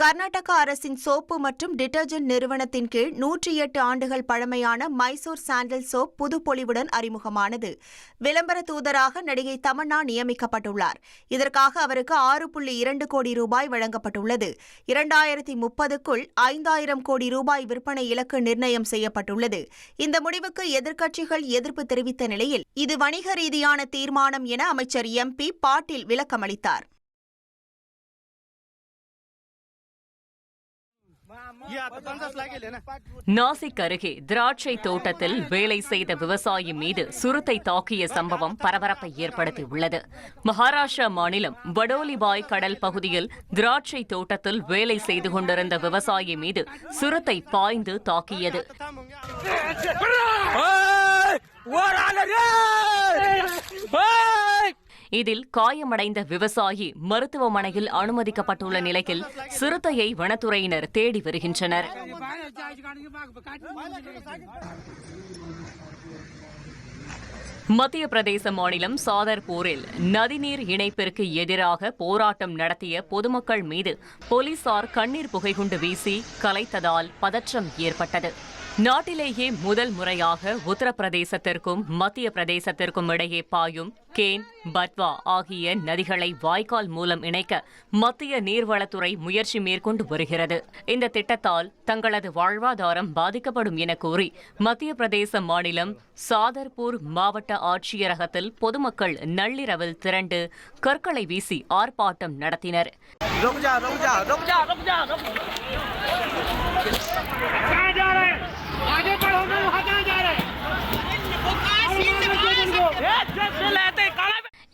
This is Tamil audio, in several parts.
கர்நாடக அரசின் சோப்பு மற்றும் டிடர்ஜென்ட் நிறுவனத்தின் கீழ் 108 ஆண்டுகள் பழமையான மைசூர் சாண்டல் சோப் புதுப்பொலிவுடன் அறிமுகமானது. விளம்பர தூதராக நடிகை தமன்னா நியமிக்கப்பட்டுள்ளார். இதற்காக அவருக்கு 6.2 கோடி ரூபாய் வழங்கப்பட்டுள்ளது. 2030க்குள் 5000 கோடி ரூபாய் விற்பனை இலக்கு நிர்ணயம் செய்யப்பட்டுள்ளது. இந்த முடிவுக்கு எதிர்க்கட்சிகள் எதிர்ப்பு தெரிவித்த நிலையில் இது வணிக ரீதியான தீர்மானம் என அமைச்சர் MP பாட்டீல் விளக்கமளித்தார். நாசிக் அருகே திராட்சை தோட்டத்தில் வேலை செய்த விவசாயி மீது சிறுத்தை தாக்கிய சம்பவம் பரபரப்பை ஏற்படுத்தியுள்ளது. மகாராஷ்டிரா மாநிலம் வடோலிபாய் கடல் பகுதியில் திராட்சை தோட்டத்தில் வேலை செய்து கொண்டிருந்த விவசாயி மீது சிறுத்தை பாய்ந்து தாக்கியது. இதில் காயமடைந்த விவசாயி மருத்துவமனையில் அனுமதிக்கப்பட்டுள்ள நிலையில் சிறுத்தையை வனத்துறையினர் தேடி வருகின்றனர். மத்திய பிரதேச மாநிலம் சாதர்பூரில் நதிநீர் இணைப்பிற்கு எதிராக போராட்டம் நடத்திய பொதுமக்கள் மீது போலீசார் கண்ணீர் புகைகுண்டு வீசி கலைத்ததால் பதற்றம் ஏற்பட்டது. நாட்டிலேயே முதல் முறையாக உத்தரப்பிரதேசத்திற்கும் மத்திய பிரதேசத்திற்கும் இடையே பாயும் கேன், பட்வா ஆகிய நதிகளை வாய்க்கால் மூலம் இணைக்க மத்திய நீர்வளத்துறை முயற்சி மேற்கொண்டு வருகிறது. இந்த திட்டத்தால் தங்களது வாழ்வாதாரம் பாதிக்கப்படும் என கூறி மத்திய பிரதேச மாநிலம் சாதர்பூர் மாவட்ட ஆட்சியரகத்தில் பொதுமக்கள் நள்ளிரவில் திரண்டு கற்களை வீசி ஆர்ப்பாட்டம் நடத்தினர்.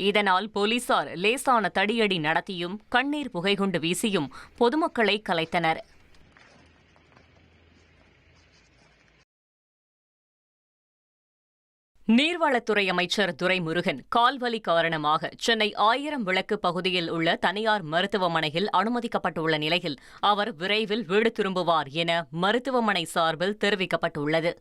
இதனால் போலீசார் லேசான தடியடி நடத்தியும் கண்ணீர் புகைகுண்டு வீசியும் பொதுமக்களை கலைத்தனர். நீர்வளத்துறை அமைச்சர் துரைமுருகன் கால்வலி காரணமாக சென்னை 1000 விளக்கு பகுதியில் உள்ள தனியார் மருத்துவமனையில் அனுமதிக்கப்பட்டுள்ள நிலையில் அவர் விரைவில் வீடு திரும்புவார் என மருத்துவமனை சார்பில் தெரிவிக்கப்பட்டுள்ளது.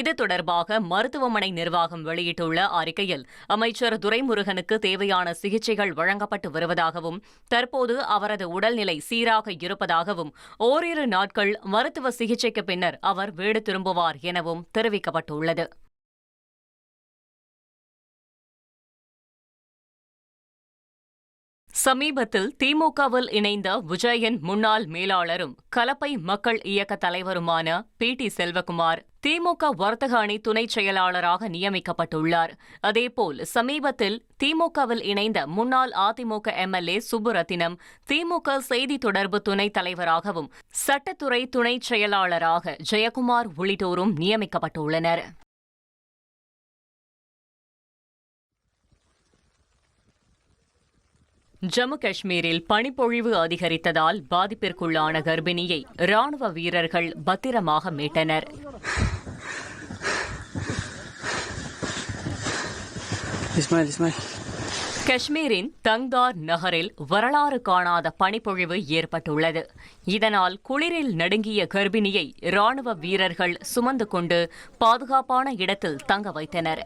இது தொடர்பாக மருத்துவமனை நிர்வாகம் வெளியிட்டுள்ள அறிக்கையில் அமைச்சர் துரைமுருகனுக்கு தேவையான சிகிச்சைகள் வழங்கப்பட்டு வருவதாகவும் தற்போது அவரது உடல்நிலை சீராக இருப்பதாகவும் ஓரிரு நாட்கள் மருத்துவ சிகிச்சைக்கு பின்னர் அவர் வீடு திரும்புவார் எனவும் தெரிவிக்கப்பட்டுள்ளது. சமீபத்தில் திமுகவில் இணைந்த விஜயன் முன்னாள் மேலாளரும் கலப்பை மக்கள் இயக்க தலைவருமான PT செல்வகுமார் திமுக வர்த்தக அணி துணைச் செயலாளராக நியமிக்கப்பட்டுள்ளார். அதேபோல் சமீபத்தில் திமுகவில் இணைந்த முன்னாள் அதிமுக MLA சுப்புரத்தினம் திமுக செய்தி தொடர்பு துணைத் தலைவராகவும் சட்டத்துறை துணைச் செயலாளராக ஜெயக்குமார் உள்ளிட்டோரும் நியமிக்கப்பட்டுள்ளனர். ஜம்மு காஷ்மீரில் பனிப்பொழிவு அதிகரித்ததால் பாதிப்பிற்குள்ளான கர்ப்பிணியை ராணுவ வீரர்கள் பத்திரமாக மீட்டனர். காஷ்மீரின் தங்தார் நகரில் வரலாறு காணாத பனிப்பொழிவு ஏற்பட்டுள்ளது. இதனால் குளிரில் நடுங்கிய கர்ப்பிணியை ராணுவ வீரர்கள் சுமந்து கொண்டு பாதுகாப்பான இடத்தில் தங்க வைத்தனர்.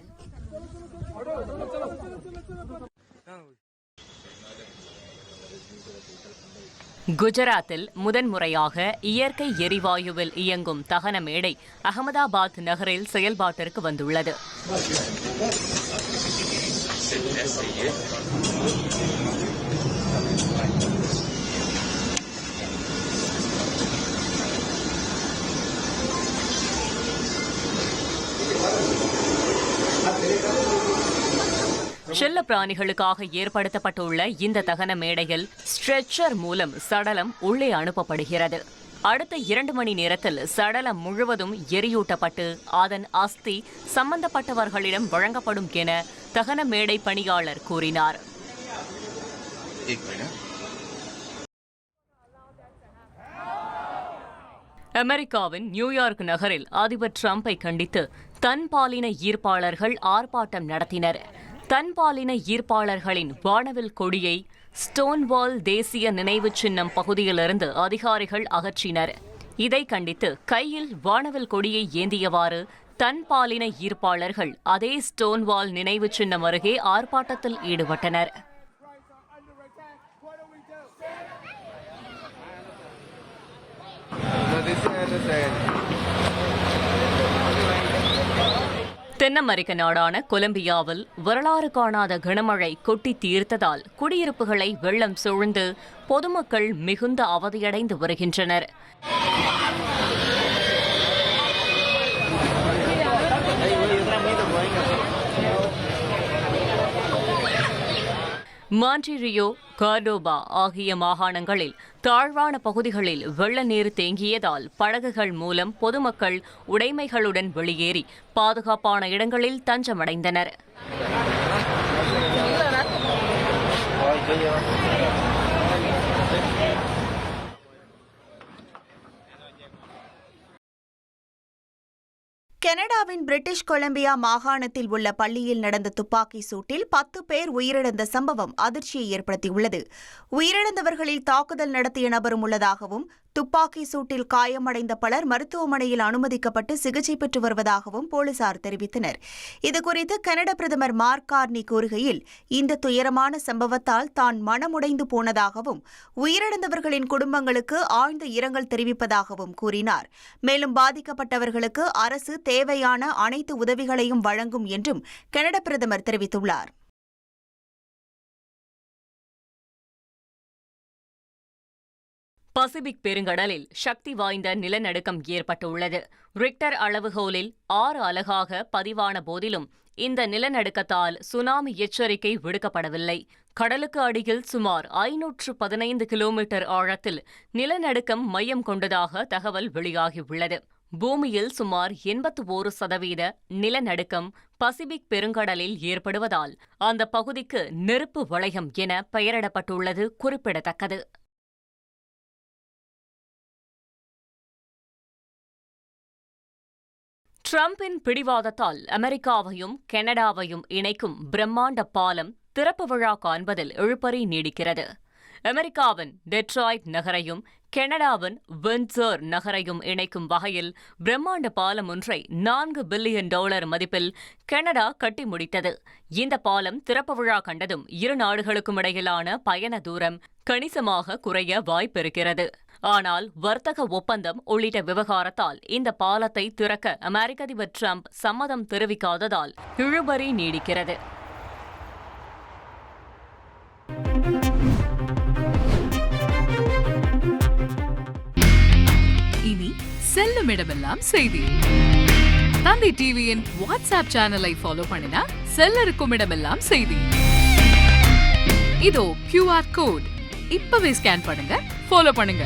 குஜராத்தில் முதன்முறையாக இயற்கை எரிவாயுவில் இயங்கும் தகன மேடை அகமதாபாத் நகரில் செயல்பாட்டிற்கு வந்துள்ளது. செல்ல பிராணிகளுக்காக ஏற்படுத்தப்பட்டுள்ள இந்த தகன மேடையில் ஸ்ட்ரெச்சர் மூலம் சடலம் உள்ளே அனுப்பப்படுகிறது. அடுத்த 2 மணி நேரத்தில் சடலம் முழுவதும் எரியூட்டப்பட்டு அதன் அஸ்தி சம்பந்தப்பட்டவர்களிடம் வழங்கப்படும் என தகன மேடை பணியாளர் கூறினார். அமெரிக்காவின் நியூயார்க் நகரில் அதிபர் டிரம்பை கண்டித்து தன்பாலின ஈர்ப்பாளர்கள் ஆர்ப்பாட்டம் நடத்தினர். தன்பாலின ஈர்ப்பாளர்களின் வானவில் கொடியை ஸ்டோன்வால் தேசிய நினைவு சின்னம் பகுதியிலிருந்து அதிகாரிகள் அகற்றினர். இதை கண்டித்து கையில் வானவில் கொடியை ஏந்தியவாறு தன்பாலின ஈர்ப்பாளர்கள் அதே ஸ்டோன்வால் நினைவு சின்னம் அருகே ஆர்ப்பாட்டத்தில் ஈடுபட்டனர். தென் அமெரிக்க நாடான கொலம்பியாவில் வரலாறு காணாத கனமழை கொட்டி தீர்த்ததால் குடியிருப்புகளை வெள்ளம் சூழ்ந்து பொதுமக்கள் மிகுந்த அவதியடைந்து வருகின்றனர். மான்ட்ரீயோ, கார்டோபா ஆகிய மாகாணங்களில் தாழ்வான பகுதிகளில் வெள்ள நீர் தேங்கியதால் படகுகள் மூலம் பொதுமக்கள் உடைமைகளுடன் வெளியேறி பாதுகாப்பான இடங்களில் தஞ்சமடைந்தனர். கனடாவின் பிரிட்டிஷ் கொலம்பியா மாகாணத்தில் உள்ள பள்ளியில் நடந்த துப்பாக்கி சூட்டில் 10 பேர் உயிரிழந்த சம்பவம் அதிர்ச்சியை ஏற்படுத்தியுள்ளது. உயிரிழந்தவர்களில் தாக்குதல் நடத்திய நபரும் உள்ளதாகவும் துப்பாக்கி சூட்டில் காயமடைந்த பலர் மருத்துவமனையில் அனுமதிக்கப்பட்டு சிகிச்சை பெற்று வருவதாகவும் போலீசார் தெரிவித்தனர். இதுகுறித்து கனடா பிரதமர் மார்க் கார்னி கூறுகையில், இந்த துயரமான சம்பவத்தால் தான் மனமுடைந்து போனதாகவும் உயிரிழந்தவர்களின் குடும்பங்களுக்கு ஆழ்ந்த இரங்கல் தெரிவிப்பதாகவும் கூறினார். மேலும் பாதிக்கப்பட்டவர்களுக்கு அரசு தேவையான அனைத்து உதவிகளையும் வழங்கும் என்றும் கனடா பிரதமர் தெரிவித்துள்ளார். பசிபிக் பெருங்கடலில் சக்தி வாய்ந்த நிலநடுக்கம் ஏற்பட்டுள்ளது. ரிக்டர் அளவுகோலில் 6 அலகாக பதிவான போதிலும் இந்த நிலநடுக்கத்தால் சுனாமி எச்சரிக்கை விடுக்கப்படவில்லை. கடலுக்கு அடியில் சுமார் 515 கிலோமீட்டர் ஆழத்தில் நிலநடுக்கம் மையம் கொண்டதாக தகவல் வெளியாகியுள்ளது. பூமியில் சுமார் 81% நிலநடுக்கம் பசிபிக் பெருங்கடலில் ஏற்படுவதால் அந்த பகுதிக்கு நெருப்பு வளையம் என பெயரிடப்பட்டுள்ளது குறிப்பிடத்தக்கது. ட்ரம்பின் பிடிவாதத்தால் அமெரிக்காவையும் கனடாவையும் இணைக்கும் பிரம்மாண்ட பாலம் திறப்பு விழா காண்பதில் இழுபறி நீடிக்கிறது. அமெரிக்காவின் டெட்ராய்ட் நகரையும் கனடாவின் விண்ட்சர் நகரையும் இணைக்கும் வகையில் பிரம்மாண்ட பாலம் ஒன்றை $4 பில்லியன் மதிப்பில் கனடா கட்டி முடித்தது. இந்த பாலம் திறப்பு விழா கண்டதும் இரு நாடுகளுக்கும் இடையிலான பயண தூரம் கணிசமாக குறைய வாய்ப்பிருக்கிறது. ஆனால் வர்த்தக ஒப்பந்தம் உள்ளிட்ட விவகாரத்தால் இந்த பாலத்தை திறக்க அமெரிக்க அதிபர் ட்ரம்ப் சம்மதம் தெரிவிக்காததால் இழுபறி நீடிக்கிறது. இனி செல்லும் இடமெல்லாம் செய்தி. தந்தி டிவியின் வாட்ஸ்அப் சேனலை ஃபாலோ பண்ணினா செல்ல இருக்கும் இடமெல்லாம் செய்தி. இதோ QR கோட் இப்பவே ஸ்கேன் பண்ணுங்க, ஃபாலோ பண்ணுங்க.